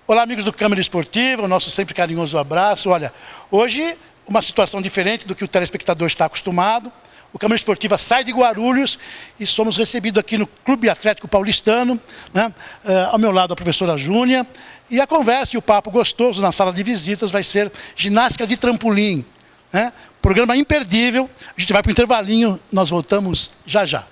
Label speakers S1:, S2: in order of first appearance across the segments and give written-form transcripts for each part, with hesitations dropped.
S1: Olá, amigos do Câmara Esportiva, o nosso sempre carinhoso abraço. Olha, hoje uma situação diferente do que o telespectador está acostumado. O Câmara Esportiva sai de Guarulhos e somos recebidos aqui no Clube Atlético Paulistano, né? Ao meu lado a professora Júnia. E a conversa e o papo gostoso na sala de visitas vai ser ginástica de trampolim, né? Programa imperdível. A gente vai para o intervalinho, nós voltamos já já.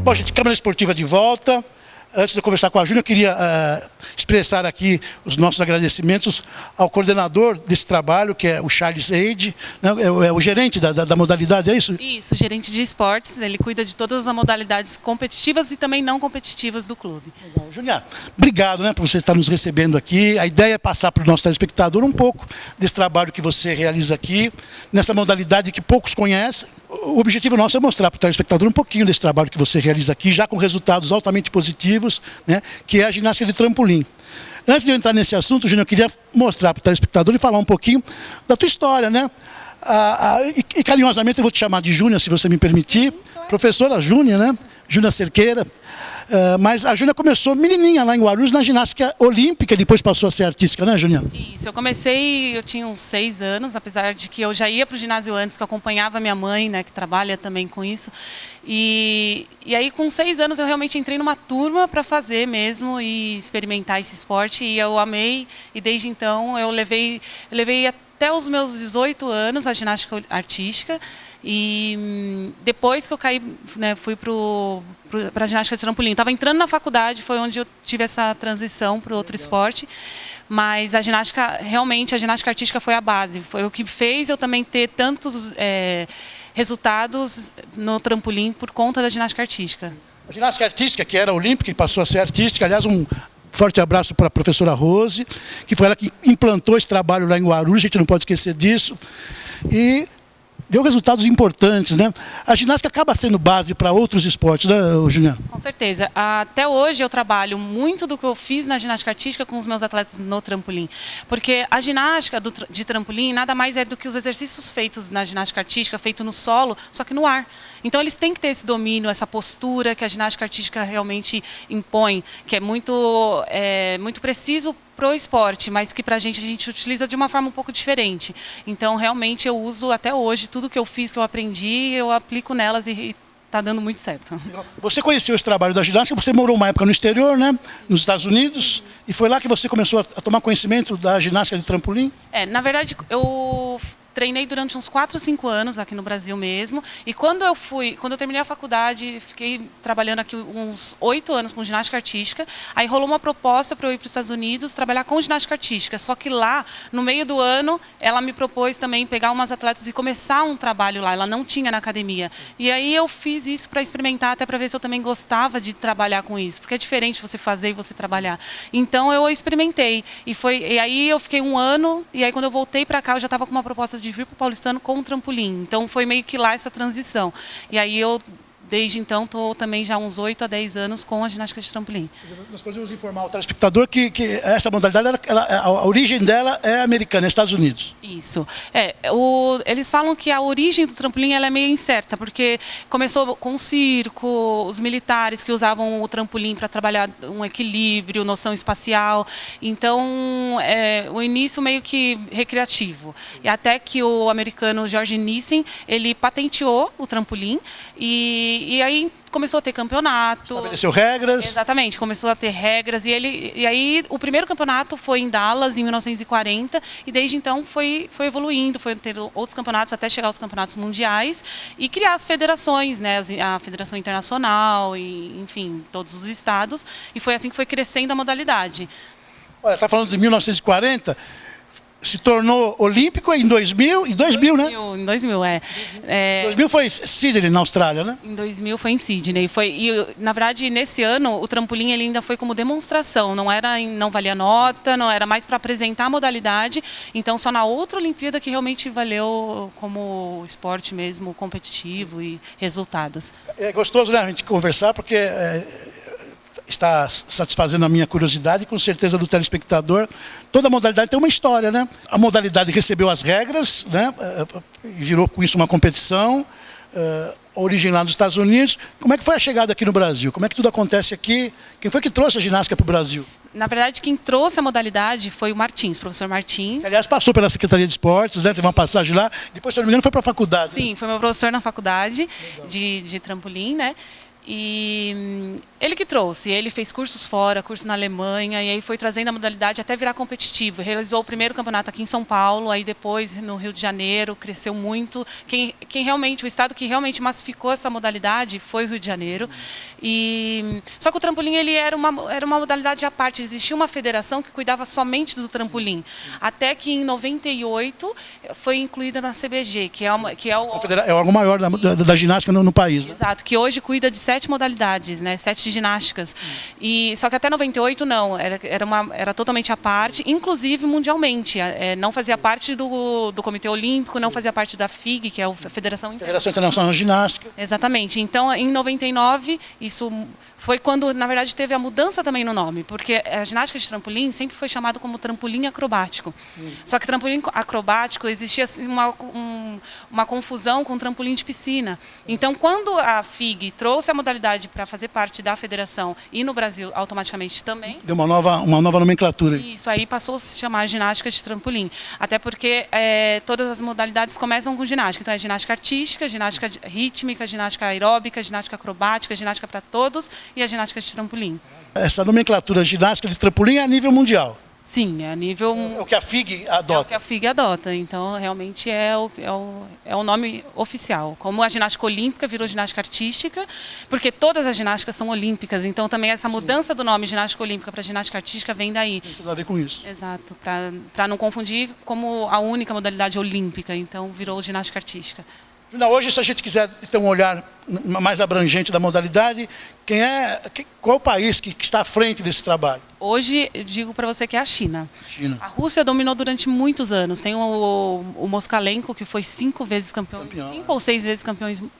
S1: Bom, gente, Câmara Esportiva de volta. Antes de eu conversar com a Júlia, eu queria expressar aqui os nossos agradecimentos ao coordenador desse trabalho, que é o Charles Eide, né? É o gerente da modalidade, é isso?
S2: Isso, gerente de esportes, ele cuida de todas as modalidades competitivas e também não competitivas do clube.
S1: Legal. Júlia, obrigado, né, por você estar nos recebendo aqui. A ideia é passar para o nosso telespectador um pouco desse trabalho que você realiza aqui, nessa modalidade que poucos conhecem. O objetivo nosso é mostrar para o telespectador um pouquinho desse trabalho que você realiza aqui, já com resultados altamente positivos, né, que é a ginástica de trampolim. Antes de eu entrar nesse assunto, Júnior, eu queria mostrar para o telespectador e falar um pouquinho da tua história, né? E carinhosamente eu vou te chamar de Júnior, se você me permitir. Professora Júnior, né? Júnior Cerqueira. Mas a Júnia começou menininha lá em Guarulhos na ginástica olímpica, depois passou a ser artística, né, Júnia?
S2: Isso, eu tinha uns 6 anos, apesar de que eu já ia para o ginásio antes, que eu acompanhava minha mãe, né, que trabalha também com isso. E aí, com 6 anos, eu realmente entrei numa turma para fazer mesmo e experimentar esse esporte, e eu amei, e desde então eu levei até os meus 18 anos a ginástica artística. E depois que eu caí, né, fui para a ginástica de trampolim. Estava entrando na faculdade, foi onde eu tive essa transição para outro esporte. Mas a ginástica artística foi a base. Foi o que fez eu também ter tantos resultados no trampolim por conta da ginástica artística.
S1: A ginástica artística, que era olímpica e passou a ser artística, aliás, um forte abraço para a professora Rose, que foi ela que implantou esse trabalho lá em Guarulhos, a gente não pode esquecer disso. E deu resultados importantes, né? A ginástica acaba sendo base para outros esportes, né, Juliana?
S2: Com certeza. Até hoje eu trabalho muito do que eu fiz na ginástica artística com os meus atletas no trampolim. Porque a ginástica de trampolim nada mais é do que os exercícios feitos na ginástica artística, feito no solo, só que no ar. Então eles têm que ter esse domínio, essa postura que a ginástica artística realmente impõe, que é muito preciso pro esporte, mas que a gente utiliza de uma forma um pouco diferente. Então, realmente, eu uso até hoje tudo que eu fiz, que eu aprendi, eu aplico nelas e está dando muito certo.
S1: Você conheceu esse trabalho da ginástica, você morou uma época no exterior, né? Nos Estados Unidos, e foi lá que você começou a tomar conhecimento da ginástica de trampolim?
S2: Na verdade, eu treinei durante uns 4 ou 5 anos aqui no Brasil mesmo. E quando eu terminei a faculdade, fiquei trabalhando aqui uns 8 anos com ginástica artística. Aí rolou uma proposta para eu ir para os Estados Unidos trabalhar com ginástica artística. Só que lá, no meio do ano, ela me propôs também pegar umas atletas e começar um trabalho lá. Ela não tinha na academia. E aí eu fiz isso para experimentar, até para ver se eu também gostava de trabalhar com isso. Porque é diferente você fazer e você trabalhar. Então eu experimentei. E aí eu fiquei 1 ano, e aí quando eu voltei para cá, eu já estava com uma proposta de vir para o Paulistano com o trampolim. Então foi meio que lá essa transição. E aí eu, desde então, estou também já uns 8 a 10 anos com a ginástica de trampolim.
S1: Nós podemos informar o telespectador que essa modalidade, a origem dela é americana, é Estados Unidos.
S2: Isso. Eles falam que a origem do trampolim ela é meio incerta, porque começou com o circo, os militares que usavam o trampolim para trabalhar um equilíbrio, noção espacial. Então, o início meio que recreativo. E até que o americano George Nissen, ele patenteou o trampolim e aí começou a ter campeonato.
S1: Estabeleceu regras.
S2: Exatamente, começou a ter regras. E aí o primeiro campeonato foi em Dallas, em 1940, e desde então foi evoluindo, foi ter outros campeonatos até chegar aos campeonatos mundiais e criar as federações, né, a Federação Internacional, e, enfim, todos os estados. E foi assim que foi crescendo a modalidade.
S1: Olha, está falando de 1940... Se tornou olímpico em 2000, em 2000, né?
S2: Em 2000,
S1: Em 2000 foi Sydney, na Austrália, né?
S2: Em 2000 foi em Sydney. Na verdade, nesse ano, o trampolim ele ainda foi como demonstração. Não valia nota, não era mais para apresentar a modalidade. Então, só na outra Olimpíada que realmente valeu como esporte mesmo, competitivo e resultados.
S1: É gostoso, né, a gente conversar, porque está satisfazendo a minha curiosidade e com certeza do telespectador. Toda modalidade tem uma história, né? A modalidade recebeu as regras, né? E virou com isso uma competição, origem lá nos Estados Unidos. Como é que foi a chegada aqui no Brasil? Como é que tudo acontece aqui? Quem foi que trouxe a ginástica para o Brasil?
S2: Na verdade, quem trouxe a modalidade foi o Martins, o professor Martins.
S1: Que, aliás, passou pela Secretaria de Esportes, né? Teve uma passagem lá. Depois, se não me engano, foi para a faculdade.
S2: Sim, foi meu professor na faculdade de trampolim, né? E ele que trouxe, ele fez cursos fora, curso na Alemanha, e aí foi trazendo a modalidade até virar competitivo. Realizou o primeiro campeonato aqui em São Paulo, aí depois no Rio de Janeiro, cresceu muito. Quem realmente, o estado que realmente massificou essa modalidade foi o Rio de Janeiro. Só que o trampolim ele era uma modalidade à parte, existia uma federação que cuidava somente do trampolim. Até que em 98 foi incluída na CBG, que é o
S1: órgão maior da ginástica no país. Né?
S2: Exato, que hoje cuida de 7 modalidades, né? 7 ginásticas. Só que até 98 não, era totalmente à parte, inclusive mundialmente. Não fazia parte do Comitê Olímpico, não fazia parte da FIG, que é a Federação
S1: Internacional de Ginástica.
S2: Exatamente. Então, em 99, isso foi quando, na verdade, teve a mudança também no nome, porque a ginástica de trampolim sempre foi chamado como trampolim acrobático. Sim. Só que trampolim acrobático existia assim, uma confusão com trampolim de piscina. Então, quando a FIG trouxe a modalidade para fazer parte da federação e no Brasil automaticamente também...
S1: Deu uma nova nomenclatura.
S2: Isso aí passou a se chamar ginástica de trampolim. Até porque todas as modalidades começam com ginástica. Então, é ginástica artística, ginástica rítmica, ginástica aeróbica, ginástica acrobática, ginástica para todos e a ginástica de trampolim.
S1: Essa nomenclatura ginástica de trampolim é a nível mundial?
S2: Sim, é a nível...
S1: É o que a FIG adota?
S2: É o que a FIG adota, então realmente é o nome oficial. Como a ginástica olímpica virou ginástica artística, porque todas as ginásticas são olímpicas, então também essa mudança do nome ginástica olímpica para ginástica artística vem daí.
S1: Tem tudo a ver com isso.
S2: Exato, para não confundir como a única modalidade olímpica, então virou ginástica artística.
S1: Hoje, se a gente quiser ter um olhar mais abrangente da modalidade, qual é o país que está à frente desse trabalho?
S2: Hoje, eu digo para você que é a China.
S1: China.
S2: A Rússia dominou durante muitos anos. Tem o Moskalenko, que foi 5 vezes campeão, 5 ou 6 vezes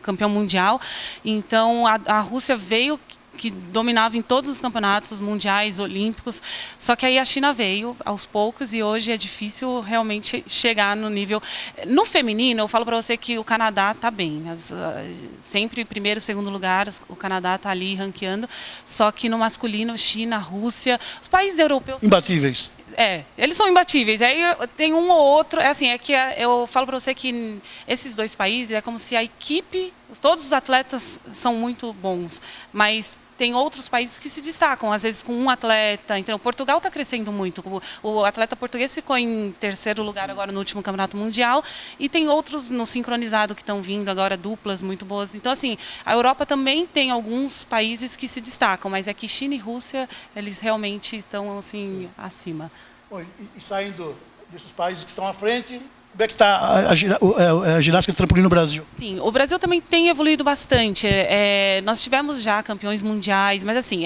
S2: campeão mundial. Então, a Rússia veio... que dominava em todos os campeonatos mundiais, olímpicos, só que aí a China veio aos poucos e hoje é difícil realmente chegar no nível... No feminino, eu falo para você que o Canadá está bem, sempre primeiro, segundo lugar, o Canadá está ali ranqueando, só que no masculino, China, Rússia, os países europeus...
S1: Imbatíveis.
S2: Eles são imbatíveis. Aí tem um ou outro, eu falo para você que esses dois países é como se a equipe, todos os atletas são muito bons, mas tem outros países que se destacam, às vezes com um atleta. Então, Portugal está crescendo muito. O atleta português ficou em 3º lugar agora no último campeonato mundial e tem outros no sincronizado que estão vindo agora, duplas muito boas. Então, assim, a Europa também tem alguns países que se destacam, mas é que China e Rússia, eles realmente estão, assim, acima.
S1: Bom, e saindo desses países que estão à frente... Como é que está a ginástica de trampolim no Brasil?
S2: Sim, o Brasil também tem evoluído bastante. Nós tivemos já campeões mundiais, mas assim,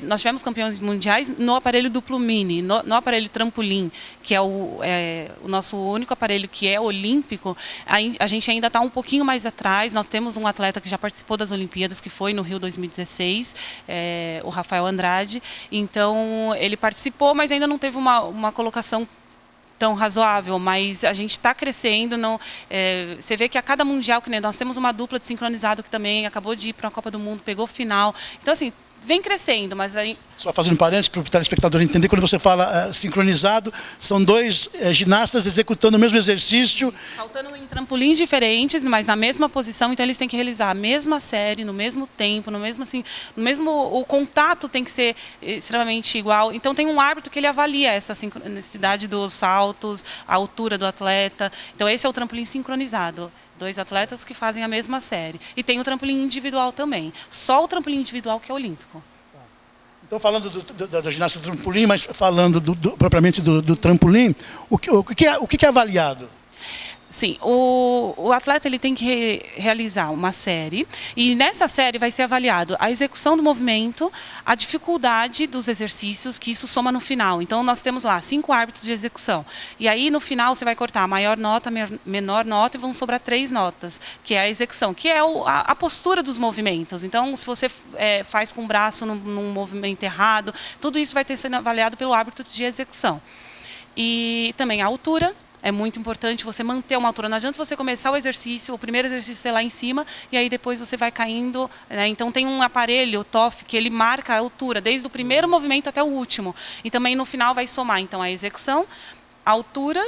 S2: nós tivemos campeões mundiais no aparelho duplo mini, no aparelho trampolim, que é o nosso único aparelho que é olímpico. A gente ainda está um pouquinho mais atrás. Nós temos um atleta que já participou das Olimpíadas, que foi no Rio 2016, o Rafael Andrade. Então, ele participou, mas ainda não teve uma colocação tão razoável, mas a gente está crescendo. Você vê que a cada mundial, que nem nós temos uma dupla de sincronizado que também acabou de ir para a Copa do Mundo, pegou final. Então, assim, vem crescendo, mas aí...
S1: Só fazendo parênteses para o telespectador entender, quando você fala sincronizado, são dois ginastas executando o mesmo exercício.
S2: Saltando em trampolins diferentes, mas na mesma posição, então eles têm que realizar a mesma série, no mesmo tempo, o contato tem que ser extremamente igual. Então tem um árbitro que ele avalia essa sincronicidade dos saltos, a altura do atleta. Então esse é o trampolim sincronizado. 2 atletas que fazem a mesma série. E tem o trampolim individual também. Só o trampolim individual que é olímpico.
S1: Então, falando da ginástica do trampolim, mas falando propriamente do trampolim, o que é avaliado?
S2: Sim, o atleta ele tem que realizar uma série e nessa série vai ser avaliado a execução do movimento, a dificuldade dos exercícios, que isso soma no final. Então, nós temos lá 5 árbitros de execução. E aí, no final, você vai cortar a maior nota, a menor nota e vão sobrar 3 notas, que é a execução, que é a postura dos movimentos. Então, se você faz com o braço num movimento errado, tudo isso vai ter sido avaliado pelo árbitro de execução. E também a altura. É muito importante você manter uma altura. Não adianta você começar o exercício, o primeiro exercício ser lá em cima, e aí depois você vai caindo. Né? Então tem um aparelho, o TOF, que ele marca a altura, desde o primeiro movimento até o último. E também no final vai somar então a execução, a altura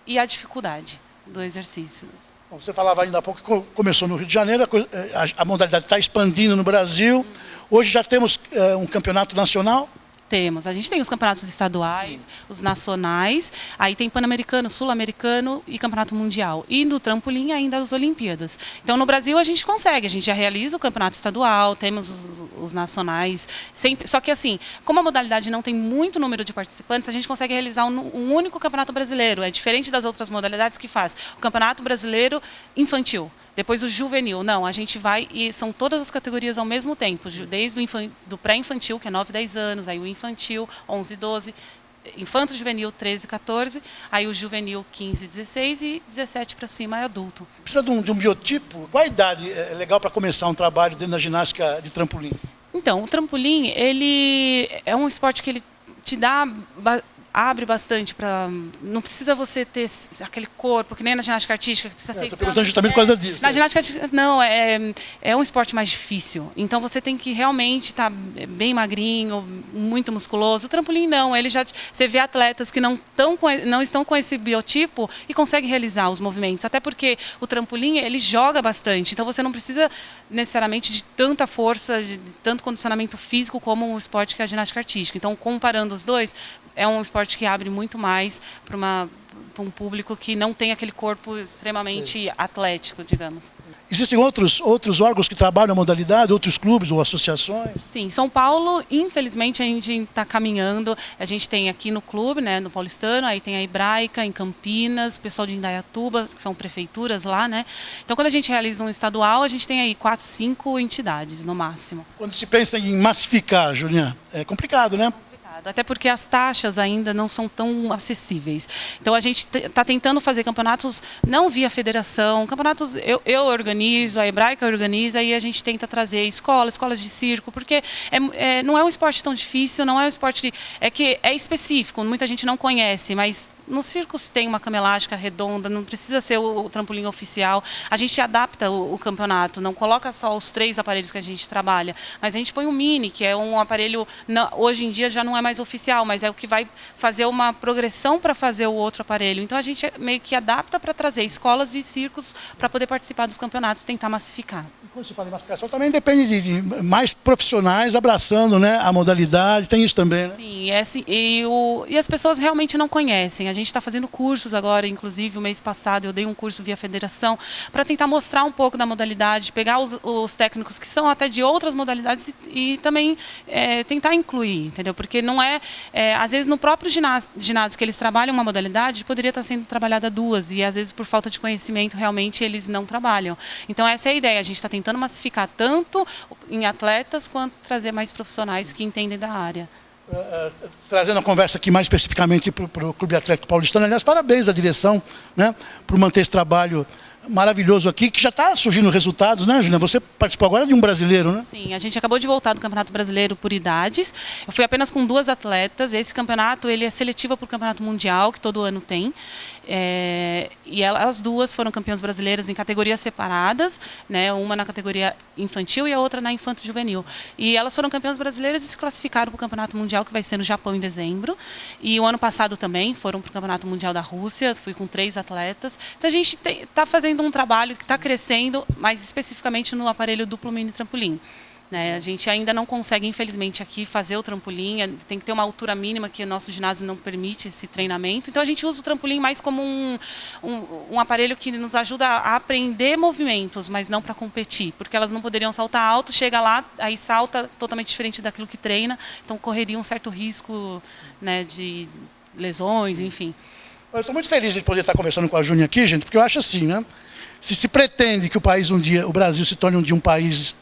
S2: e a dificuldade do exercício.
S1: Bom, você falava ainda há pouco que começou no Rio de Janeiro, a modalidade está expandindo no Brasil. Hoje já temos um campeonato nacional.
S2: Temos. A gente tem os campeonatos estaduais, os nacionais, aí tem Pan-Americano, Sul-Americano e Campeonato Mundial. E no trampolim ainda as Olimpíadas. Então no Brasil a gente consegue, a gente já realiza o campeonato estadual, temos os nacionais, sempre. Só que assim, como a modalidade não tem muito número de participantes, a gente consegue realizar um único campeonato brasileiro. É diferente das outras modalidades que faz o Campeonato Brasileiro Infantil. Depois o juvenil. Não, a gente vai e são todas as categorias ao mesmo tempo, desde do pré-infantil, que é 9, 10 anos, aí o infantil, 11, 12, infanto-juvenil, 13, 14, aí o juvenil, 15, 16 e 17 para cima é adulto.
S1: Precisa de um biotipo? Qual a idade é legal para começar um trabalho dentro da ginástica de trampolim?
S2: Então, o trampolim, ele é um esporte que ele te dá... abre bastante para... Não precisa você ter aquele corpo, que nem na ginástica artística, que precisa ser...
S1: Estou perguntando justamente por causa disso.
S2: Na ginástica artística, não, é um esporte mais difícil. Então, você tem que realmente estar bem magrinho, muito musculoso. O trampolim, não. Ele já, você vê atletas que não estão com esse biotipo e conseguem realizar os movimentos. Até porque o trampolim, ele joga bastante. Então, você não precisa necessariamente de tanta força, de tanto condicionamento físico como o esporte que é a ginástica artística. Então, comparando os dois, é um esporte que abre muito mais para um público que não tem aquele corpo extremamente atlético, digamos.
S1: Existem outros órgãos que trabalham a modalidade, outros clubes ou associações?
S2: Sim, São Paulo, infelizmente, a gente está caminhando. A gente tem aqui no clube, né, no Paulistano, aí tem a Hebraica, em Campinas, o pessoal de Indaiatuba, que são prefeituras lá, né? Então, quando a gente realiza um estadual, a gente tem aí 4, 5 entidades, no máximo.
S1: Quando se pensa em massificar, Juliana, é complicado, né?
S2: Até porque as taxas ainda não são tão acessíveis. Então, a gente está tentando fazer campeonatos não via federação, campeonatos eu organizo, a Hebraica organiza e a gente tenta trazer escolas de circo, porque não é um esporte tão difícil, não é um esporte que é específico, muita gente não conhece, mas... No circo tem uma cama elástica redonda, não precisa ser o trampolim oficial. A gente adapta o campeonato, não coloca só os 3 aparelhos que a gente trabalha, mas a gente põe um mini, que é um aparelho, hoje em dia já não é mais oficial, mas é o que vai fazer uma progressão para fazer o outro aparelho. Então a gente meio que adapta para trazer escolas e circos para poder participar dos campeonatos e tentar massificar.
S1: E quando se fala em massificação, também depende de mais profissionais abraçando, né, a modalidade, tem isso também, né?
S2: Sim, e as pessoas realmente não conhecem. A gente está fazendo cursos agora, inclusive o mês passado eu dei um curso via federação para tentar mostrar um pouco da modalidade, pegar os técnicos que são até de outras modalidades e também tentar incluir, entendeu? Porque não às vezes no próprio ginásio que eles trabalham uma modalidade, poderia estar sendo trabalhada 2 e às vezes por falta de conhecimento realmente eles não trabalham. Então essa é a ideia, a gente está tentando massificar tanto em atletas quanto trazer mais profissionais que entendem da área.
S1: Trazendo a conversa aqui mais especificamente para o Clube Atlético Paulistano, aliás, parabéns à direção, né, por manter esse trabalho maravilhoso aqui, que já está surgindo resultados, né, Juliana? Você participou agora de um brasileiro, né?
S2: Sim, a gente acabou de voltar do Campeonato Brasileiro por idades. Eu fui apenas com 2 atletas. Esse campeonato ele é seletivo para o Campeonato Mundial, que todo ano tem. E as 2 foram campeãs brasileiras em categorias separadas, né? Uma na categoria infantil e a outra na infanto-juvenil. E elas foram campeãs brasileiras e se classificaram para o Campeonato Mundial, que vai ser no Japão em dezembro. E o ano passado também foram para o Campeonato Mundial da Rússia, fui com 3 atletas. Então a gente está fazendo um trabalho que está crescendo, mais especificamente no aparelho duplo mini trampolim. A gente ainda não consegue, infelizmente, aqui fazer o trampolim, tem que ter uma altura mínima que o nosso ginásio não permite esse treinamento. Então a gente usa o trampolim mais como um aparelho que nos ajuda a aprender movimentos, mas não para competir, porque elas não poderiam saltar alto, chega lá, aí salta totalmente diferente daquilo que treina, então correria um certo risco, né, de lesões, enfim.
S1: Eu estou muito feliz de poder estar conversando com a Júnia aqui, gente, porque eu acho assim, né? Se pretende que o Brasil se torne um dia um país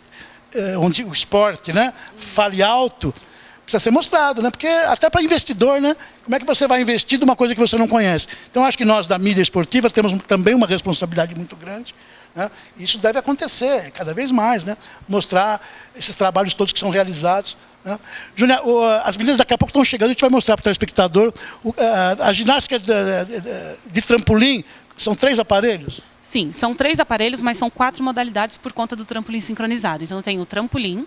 S1: onde o esporte, né, fale alto, precisa ser mostrado, né? Porque até para investidor, né? Como é que você vai investir numa coisa que você não conhece? Então, acho que nós da mídia esportiva temos também uma responsabilidade muito grande, né? Isso deve acontecer cada vez mais, né? Mostrar esses trabalhos todos que são realizados, né? Júnia, as meninas daqui a pouco estão chegando, a gente vai mostrar para o telespectador a ginástica de trampolim, são 3 aparelhos.
S2: Sim, são 3 aparelhos, mas são 4 modalidades por conta do trampolim sincronizado. Então tem o trampolim,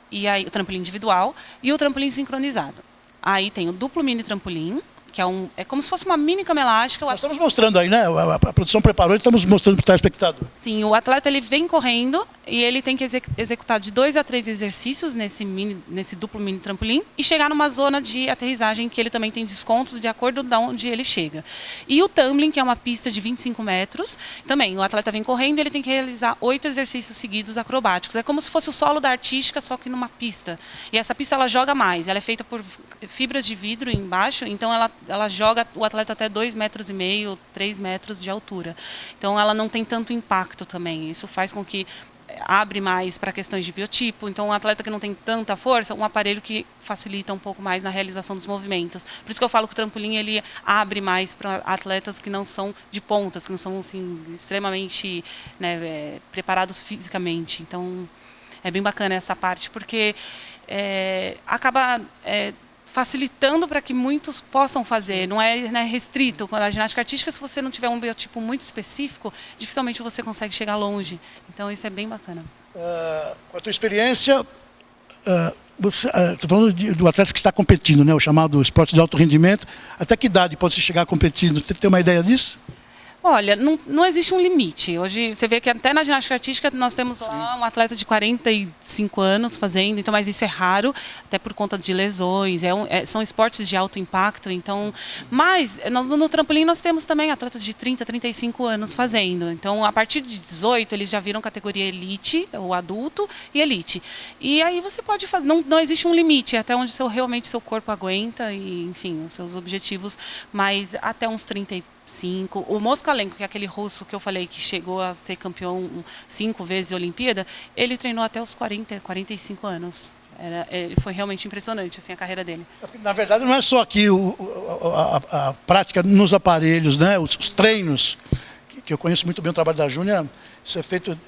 S2: e aí o trampolim individual e o trampolim sincronizado. Aí tem o duplo mini trampolim, que é como se fosse uma mini cama elástica.
S1: Nós estamos mostrando aí, né? A produção preparou e estamos mostrando para o telespectador.
S2: Sim, o atleta ele vem correndo e ele tem que executar de 2 a 3 exercícios nesse duplo mini trampolim e chegar numa zona de aterrissagem que ele também tem descontos de acordo com onde ele chega. E o tumbling, que é uma pista de 25 metros, também o atleta vem correndo e ele tem que realizar 8 exercícios seguidos acrobáticos. É como se fosse o solo da artística, só que numa pista. E essa pista ela joga mais, ela é feita por fibras de vidro embaixo, então ela joga o atleta até 2,5 metros, 3 metros de altura. Então ela não tem tanto impacto também. Isso faz com que abre mais para questões de biotipo. Então um atleta que não tem tanta força, um aparelho que facilita um pouco mais na realização dos movimentos. Por isso que eu falo que o trampolim ele abre mais para atletas que não são de pontas, que não são assim, extremamente, né, preparados fisicamente. Então é bem bacana essa parte, porque acaba facilitando para que muitos possam fazer, não é, né, restrito. Quando a ginástica artística, se você não tiver um biotipo muito específico, dificilmente você consegue chegar longe. Então isso é bem bacana.
S1: Com a tua experiência, estou falando do atleta que está competindo, né, o chamado esporte de alto rendimento, até que idade pode se chegar competindo? Você tem uma ideia disso?
S2: Olha, não existe um limite. Hoje, você vê que até na ginástica artística nós temos lá um atleta de 45 anos fazendo, então, mas isso é raro, até por conta de lesões, são esportes de alto impacto, então, mas no trampolim nós temos também atletas de 30, 35 anos fazendo. Então, a partir de 18, eles já viram categoria elite, o adulto e elite. E aí você pode fazer, não existe um limite, até onde realmente seu corpo aguenta e, enfim, os seus objetivos, mas até uns 35. O Moskalenko, que é aquele russo que eu falei que chegou a ser campeão 5 vezes de Olimpíada, ele treinou até os 40, 45 anos. Foi realmente impressionante assim, a carreira dele.
S1: Na verdade, não é só aqui a prática nos aparelhos, né? Os treinos, que eu conheço muito bem o trabalho da Júnia, isso é feito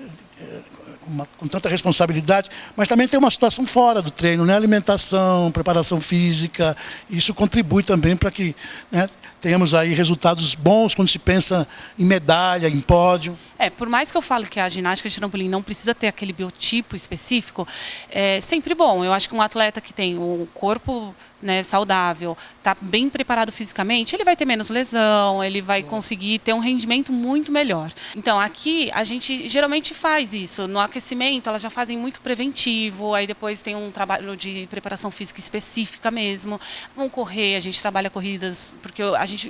S1: com tanta responsabilidade, mas também tem uma situação fora do treino, né? Alimentação, preparação física, isso contribui também para que, né, tenhamos aí resultados bons quando se pensa em medalha, em pódio.
S2: Por mais que eu fale que a ginástica de trampolim não precisa ter aquele biotipo específico, é sempre bom. Eu acho que um atleta que tem um corpo, né, saudável, está bem preparado fisicamente, ele vai ter menos lesão, ele vai conseguir ter um rendimento muito melhor. Então, aqui a gente geralmente faz isso. No aquecimento, elas já fazem muito preventivo, aí depois tem um trabalho de preparação física específica mesmo. Vão correr, a gente trabalha corridas, porque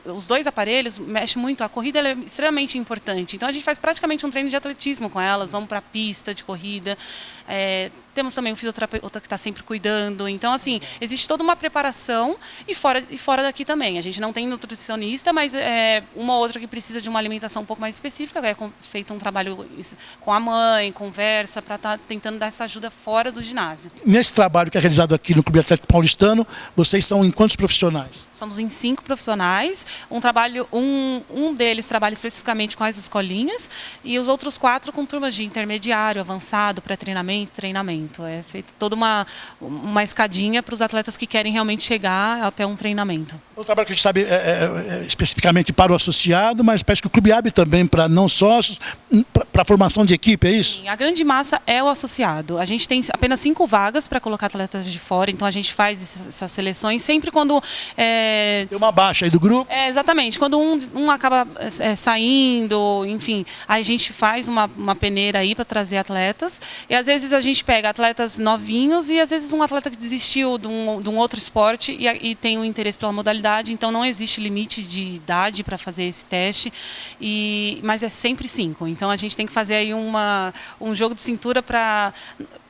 S2: os 2 aparelhos mexem muito, a corrida ela é extremamente importante. Então, a gente faz praticamente um treino de atletismo com elas, vamos para a pista de corrida. Temos também um fisioterapeuta que está sempre cuidando. Então, assim, existe toda uma preparação e fora daqui também. A gente não tem nutricionista, mas uma ou outra que precisa de uma alimentação um pouco mais específica. É feito um trabalho com a mãe, conversa, para estar tentando dar essa ajuda fora do ginásio.
S1: Nesse trabalho que é realizado aqui no Clube Atlético Paulistano, vocês são em quantos profissionais?
S2: Somos em 5 profissionais. Um deles trabalha especificamente com as escolinhas e os outros 4 com turmas de intermediário, avançado, pré-treinamento, treinamento. É feito toda uma escadinha para os atletas que querem realmente chegar até um treinamento.
S1: O trabalho que a gente sabe especificamente para o associado, mas parece que o Clube abre também para não sócios, para a formação de equipe, é isso?
S2: Sim, a grande massa é o associado. A gente tem apenas 5 vagas para colocar atletas de fora, então a gente faz essas seleções sempre quando...
S1: Tem uma baixa aí do grupo?
S2: Exatamente. Quando um acaba saindo, enfim, a gente faz uma peneira aí para trazer atletas. E às vezes a gente pega atletas novinhos e às vezes um atleta que desistiu de um outro esporte e tem um interesse pela modalidade, então não existe limite de idade para fazer esse teste, mas é sempre 5. Então a gente tem que fazer aí um jogo de cintura para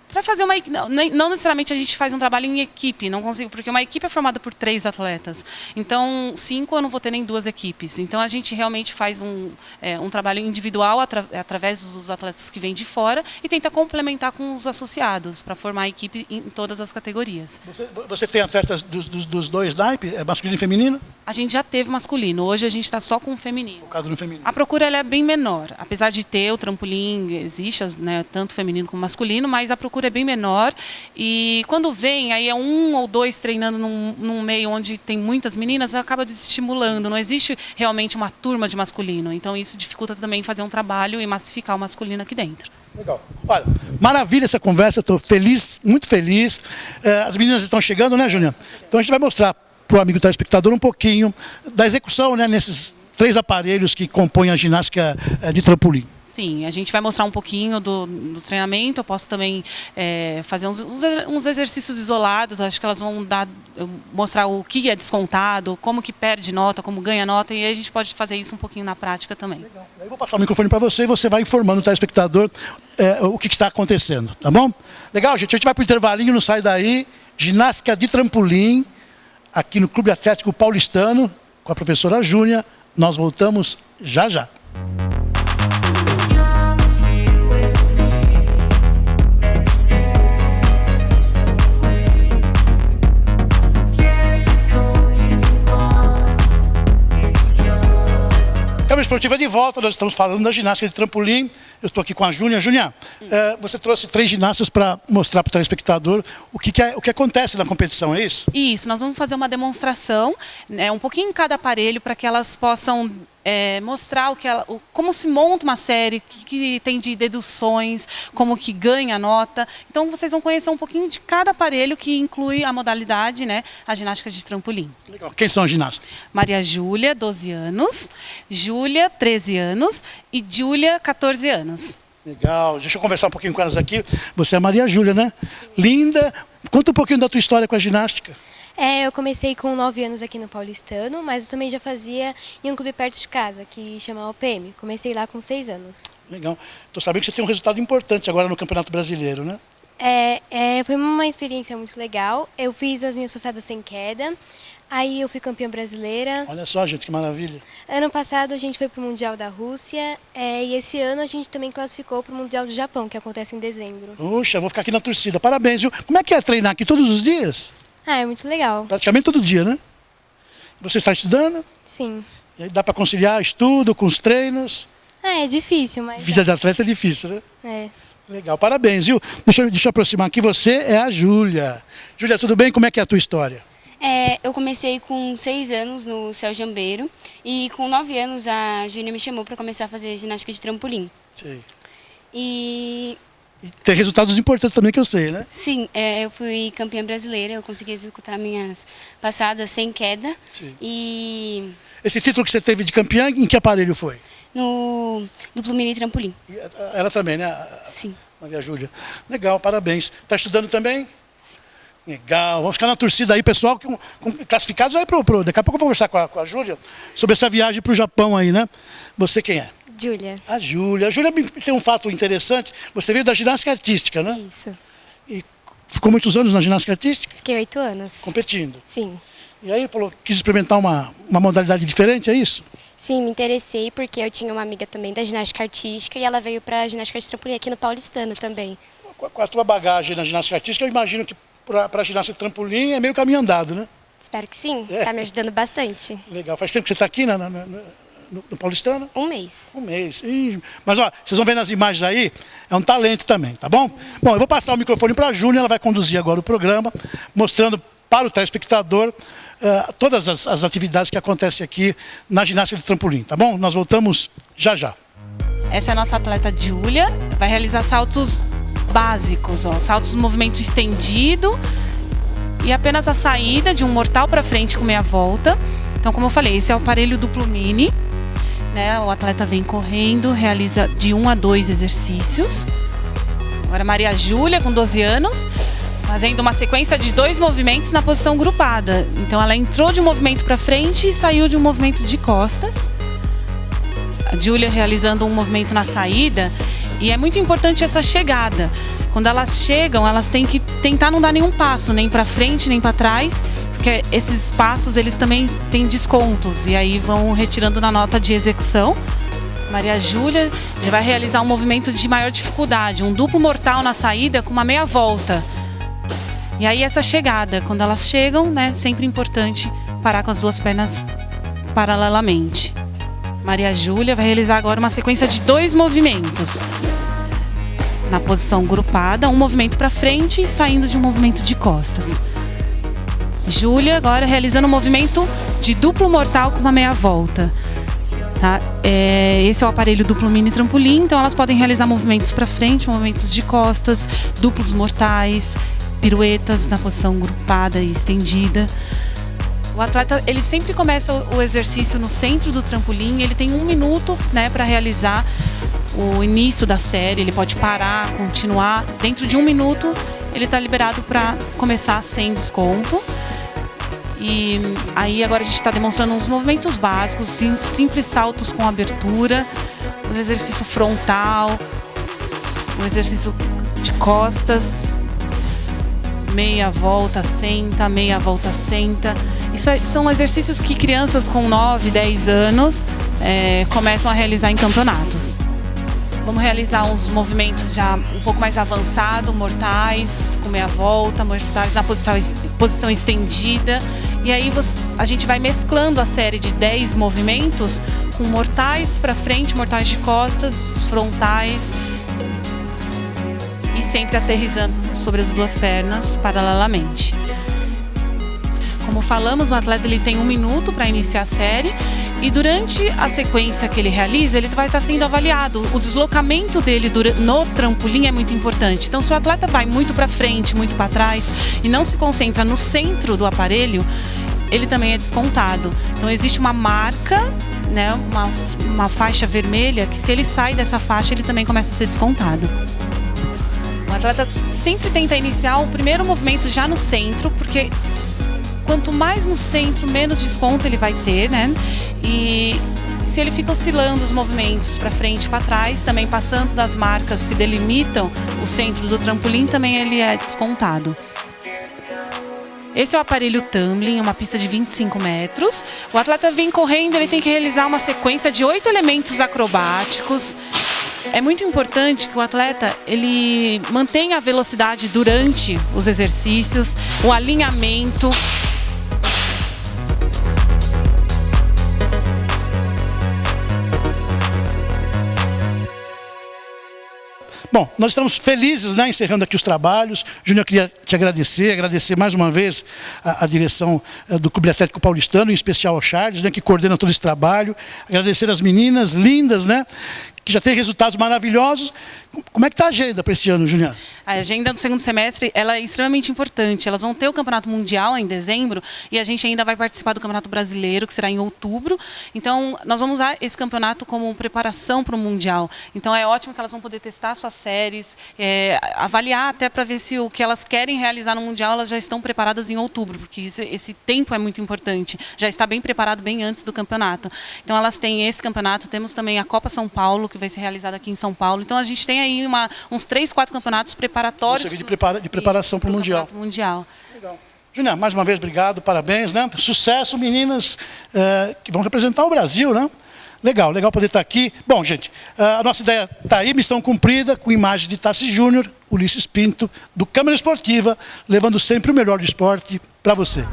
S2: Para fazer uma não necessariamente a gente faz um trabalho em equipe, não consigo, porque uma equipe é formada por 3 atletas. Então, 5 eu não vou ter nem 2 equipes. Então, a gente realmente faz um trabalho individual através dos atletas que vêm de fora e tenta complementar com os associados para formar a equipe em todas as categorias.
S1: Você tem atletas dos dois naipes, masculino e feminino?
S2: A gente já teve masculino, hoje a gente está só com o feminino.
S1: Focado no feminino.
S2: A procura ela é bem menor, apesar de ter o trampolim, existe, né, tanto feminino como masculino, mas a procura é bem menor e quando vem, aí é 1 ou 2 treinando num meio onde tem muitas meninas, acaba desestimulando, não existe realmente uma turma de masculino, então isso dificulta também fazer um trabalho e massificar o masculino aqui dentro.
S1: Legal. Olha, maravilha essa conversa, estou feliz, muito feliz. As meninas estão chegando, né, Júnior? Então a gente vai mostrar para o amigo telespectador um pouquinho da execução, né, nesses 3 aparelhos que compõem a ginástica de trampolim.
S2: Sim, a gente vai mostrar um pouquinho do treinamento, eu posso também fazer uns exercícios isolados, acho que elas vão mostrar o que é descontado, como que perde nota, como ganha nota, e aí a gente pode fazer isso um pouquinho na prática também.
S1: Legal. Eu vou passar o microfone para você e você vai informando o telespectador o que está acontecendo, tá bom? Legal, gente, a gente vai para o intervalinho, não sai daí, ginástica de trampolim, aqui no Clube Atlético Paulistano, com a professora Júnia, nós voltamos já já. Câmara Esportiva de volta, nós estamos falando da ginástica de trampolim. Eu estou aqui com a Júnia. Júnia, você trouxe 3 ginastas para mostrar para o telespectador o que acontece na competição, é isso?
S2: Isso, nós vamos fazer uma demonstração, né, um pouquinho em cada aparelho, para que elas possam mostrar como se monta uma série, o que tem de deduções, como que ganha nota. Então vocês vão conhecer um pouquinho de cada aparelho que inclui a modalidade, né, a ginástica de trampolim.
S1: Legal. Quem são as ginastas?
S2: Maria Júlia, 12 anos, Júlia, 13 anos e Júlia, 14 anos.
S1: Legal. Deixa eu conversar um pouquinho com elas aqui. Você é a Maria Júlia, né? Linda. Conta um pouquinho da tua história com a ginástica.
S3: Eu comecei com 9 anos aqui no Paulistano, mas eu também já fazia em um clube perto de casa, que chama OPM. Comecei lá com 6 anos.
S1: Legal. Estou sabendo que você tem um resultado importante agora no Campeonato Brasileiro, né?
S3: Foi uma experiência muito legal. Eu fiz as minhas passadas sem queda, aí eu fui campeã brasileira.
S1: Olha só, gente, que maravilha.
S3: Ano passado a gente foi para o Mundial da Rússia e esse ano a gente também classificou para o Mundial do Japão, que acontece em dezembro.
S1: Puxa, vou ficar aqui na torcida. Parabéns, viu? Como é que é treinar aqui todos os dias?
S3: É muito legal.
S1: Praticamente todo dia, né? Você está estudando?
S3: Sim.
S1: E aí dá para conciliar estudo com os treinos?
S3: É difícil, mas...
S1: Vida de atleta é difícil, né?
S3: É.
S1: Legal, parabéns, viu? Deixa eu aproximar aqui, você é a Júlia. Júlia, tudo bem? Como é que é a tua história?
S4: Eu comecei com 6 anos no Céu Jambeiro e com 9 anos a Júnia me chamou para começar a fazer ginástica de trampolim.
S1: Sim.
S4: E
S1: tem resultados importantes também que eu sei, né?
S4: sim, eu fui campeã brasileira, eu consegui executar minhas passadas sem queda.
S1: Sim.
S4: E
S1: Esse título que você teve de campeã, em que aparelho foi?
S4: no duplo mini trampolim.
S1: E ela também, né?
S4: Sim.
S1: Maria Júlia. Legal, parabéns. Está estudando também? Sim. Legal. Vamos ficar na torcida aí, pessoal, com classificados aí pro. Daqui a pouco eu vou conversar com a Júlia sobre essa viagem para o Japão aí, né? Você quem é?
S3: Júlia.
S1: A Júlia. A Júlia tem um fato interessante. Você veio da ginástica artística, né?
S3: Isso.
S1: E ficou muitos anos na ginástica artística?
S3: Fiquei 8 anos.
S1: Competindo.
S3: Sim.
S1: E aí falou, quis experimentar uma modalidade diferente, é isso?
S3: Sim, me interessei porque eu tinha uma amiga também da ginástica artística e ela veio para a ginástica de trampolim aqui no Paulistano também.
S1: Com a tua bagagem na ginástica artística, eu imagino que para a ginástica de trampolim é meio caminho andado, né?
S3: Espero que sim, está me ajudando bastante.
S1: Legal. Faz tempo que você está aqui no Paulistano?
S3: 1 mês.
S1: Um mês. Mas, ó, vocês vão ver nas imagens aí, é um talento também, tá bom? Bom, eu vou passar o microfone para a Júnia, ela vai conduzir agora o programa, mostrando para o telespectador todas as atividades que acontecem aqui na ginástica de trampolim, tá bom? Nós voltamos já já.
S2: Essa é a nossa atleta Júlia, vai realizar saltos básicos, ó, saltos no movimento estendido e apenas a saída de um mortal para frente com meia volta. Então, como eu falei, esse é o aparelho duplo mini, né? O atleta vem correndo, realiza de 1 a 2 exercícios. Agora Maria Júlia, com 12 anos, fazendo uma sequência de 2 movimentos na posição grupada. Então ela entrou de um movimento para frente e saiu de um movimento de costas. A Júlia realizando um movimento na saída E é muito importante essa chegada. Quando elas chegam, elas têm que tentar não dar nenhum passo, nem para frente, nem para trás, porque esses passos eles também têm descontos e aí vão retirando na nota de execução. Maria Júlia vai realizar um movimento de maior dificuldade, um duplo mortal na saída com uma meia volta. E aí essa chegada, quando elas chegam, né, sempre importante parar com as duas pernas paralelamente. Maria Júlia vai realizar agora uma sequência de 2 movimentos. Na posição grupada, um movimento para frente, saindo de um movimento de costas. Júlia agora realizando um movimento de duplo mortal com uma meia volta. Tá? Esse é o aparelho duplo mini trampolim, então elas podem realizar movimentos para frente, movimentos de costas, duplos mortais, piruetas na posição grupada e estendida. O atleta ele sempre começa o exercício no centro do trampolim, ele tem 1 minuto, né, para realizar o início da série, ele pode parar, continuar. Dentro de 1 minuto ele está liberado para começar sem desconto. E aí agora a gente está demonstrando uns movimentos básicos, simples saltos com abertura, o exercício frontal, o exercício de costas, meia volta, senta, meia volta, senta. Isso são exercícios que crianças com 9, 10 anos começam a realizar em campeonatos. Vamos realizar uns movimentos já um pouco mais avançados, mortais, com meia volta, mortais na posição estendida. E aí a gente vai mesclando a série de 10 movimentos com mortais para frente, mortais de costas, frontais. E sempre aterrissando sobre as duas pernas paralelamente. Como falamos, o atleta ele tem 1 minuto para iniciar a série e durante a sequência que ele realiza, ele vai estar sendo avaliado. O deslocamento dele no trampolim é muito importante. Então, se o atleta vai muito para frente, muito para trás e não se concentra no centro do aparelho, ele também é descontado. Então, existe uma marca, né, uma faixa vermelha, que se ele sai dessa faixa, ele também começa a ser descontado. O atleta sempre tenta iniciar o primeiro movimento já no centro, porque quanto mais no centro, menos desconto ele vai ter, né? E se ele fica oscilando os movimentos para frente e para trás, também passando das marcas que delimitam o centro do trampolim, também ele é descontado. Esse é o aparelho tumbling, uma pista de 25 metros. O atleta vem correndo, ele tem que realizar uma sequência de 8 elementos acrobáticos. É muito importante que o atleta ele mantenha a velocidade durante os exercícios, o alinhamento.
S1: Bom, nós estamos felizes, né, encerrando aqui os trabalhos. Júnior, eu queria te agradecer mais uma vez a direção do Clube Atlético Paulistano, em especial ao Charles, né, que coordena todo esse trabalho. Agradecer as meninas lindas, né, que já tem resultados maravilhosos. Como é que está a agenda para esse ano, Júnior?
S2: A agenda do segundo semestre ela é extremamente importante. Elas vão ter o Campeonato Mundial em dezembro e a gente ainda vai participar do Campeonato Brasileiro, que será em outubro. Então, nós vamos usar esse campeonato como preparação para o Mundial. Então, é ótimo que elas vão poder testar suas séries, avaliar até para ver se o que elas querem realizar no Mundial, elas já estão preparadas em outubro, porque esse tempo é muito importante. Já está bem preparado bem antes do campeonato. Então, elas têm esse campeonato, temos também a Copa São Paulo, que vai ser realizada aqui em São Paulo. Então, a gente tem aí uns 3, 4 campeonatos preparatórios.
S1: De preparação para o Mundial. Legal. Júnior, mais uma vez, obrigado, parabéns, né? Sucesso, meninas que vão representar o Brasil, né? Legal poder estar aqui. Bom, gente, a nossa ideia está aí, missão cumprida, com imagens de Tassi Júnior, Ulisses Pinto, do Câmara Esportiva, levando sempre o melhor do esporte para você.